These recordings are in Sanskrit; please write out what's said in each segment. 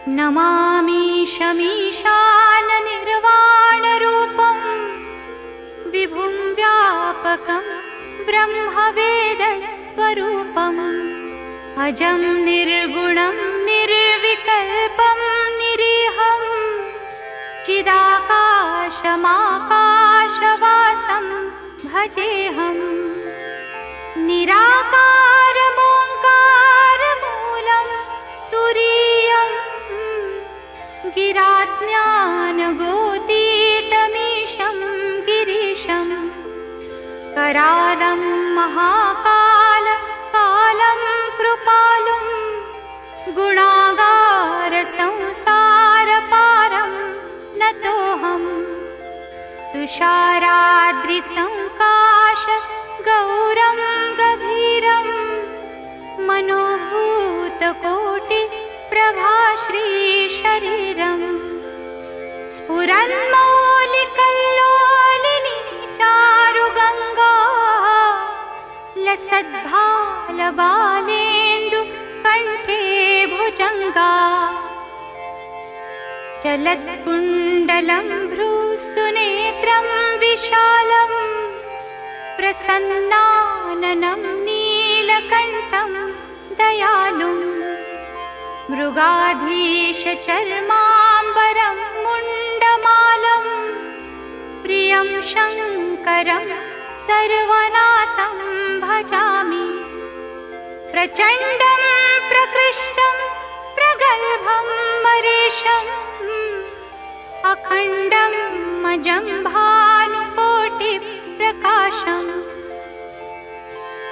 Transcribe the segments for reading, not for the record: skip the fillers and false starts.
नमामि शमीशाननिर्वाणरूपं विभुं व्यापकं ब्रह्मवेदस्वरूपम् अजं निर्गुणं निर्विकल्पं निरीहं चिदाकाशमाकाशवासं भजेऽहम् निराकारमोङ्कारमूलं तुरीयं गिराज्ञानगोतीतमीशं गिरीशं करालं महाकालं कृपालुं गुणागारसंसारपारं नतोऽहम् तुषाराद्रिसङ्काश गौरं गभीरं मनोभूतकोटिप्रभाश्रीशरीरं स्फुरन्मौलिकल्लोलिनी चारुगङ्गा लसद्भालबालेन्दुकण्ठे भुजङ्गा चलत्कुण्डलं भ्रूसुनेत्रं विशालं प्रसन्नाननं नीलकण्ठं दयालुं मृगाधीशचर्माम्बरं मुण्डमालं प्रियं शङ्करं सर्वनाथं भजामि प्रचण्डं प्रकृष्टं प्रगल्भं मरीशम् अखण्डं मजं भानुकोटिप्रकाशम्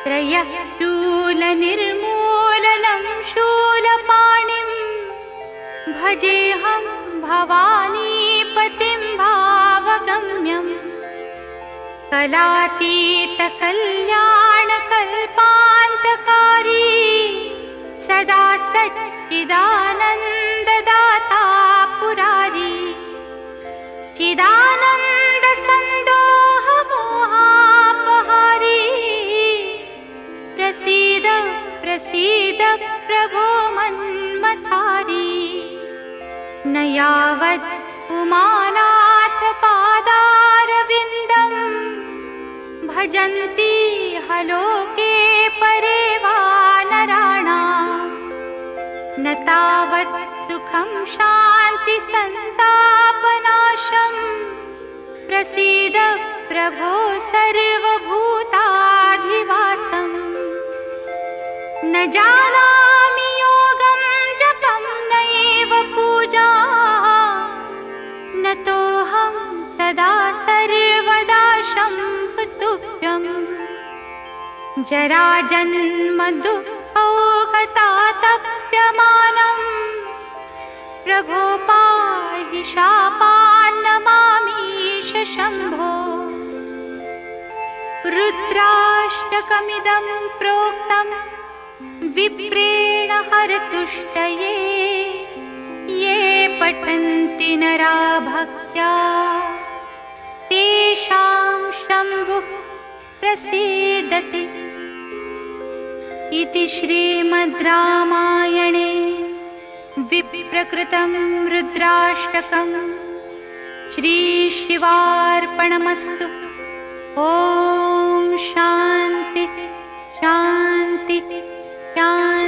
त्रयशूलनिर्मूलनं शूलपाणिं भजेऽहं भवानीपतिं भावगम्यं कलातीतकल्याणकल्पान्तकारी सदा सच्चिदानन्ददाता पुरारी चिदानन्दसन्दोहमोहापहारी प्रसीद प्रसीद प्रभो मन्मथारी न यावत् उमानाथपादारविन्दं भजन्ति हलोके परे वा नराणां न तावत् सुखं शान्तिसन्तापनाशं प्रसीद प्रभो सर्वभूताधिवासम् न जानामि योगं जपं नैव पूजा नतोऽहं सदा सर्वदा शम्भुतुभ्यं जराजन्मदुःखौघतातप्यमानं प्रभो पाहि शापान्नमामीश शम्भो रुद्राष्टकमिदं प्रोक्तं विप्रेण हरतुष्टये ये पठन्ति नरा भक्त्या तेषां शम्भुः प्रसीदति इति श्रीमद् रामायणे विप्रकृतं रुद्राष्टकं श्रीशिवार्पणमस्तु। ॐ शान्ति शान्ति शान्ति।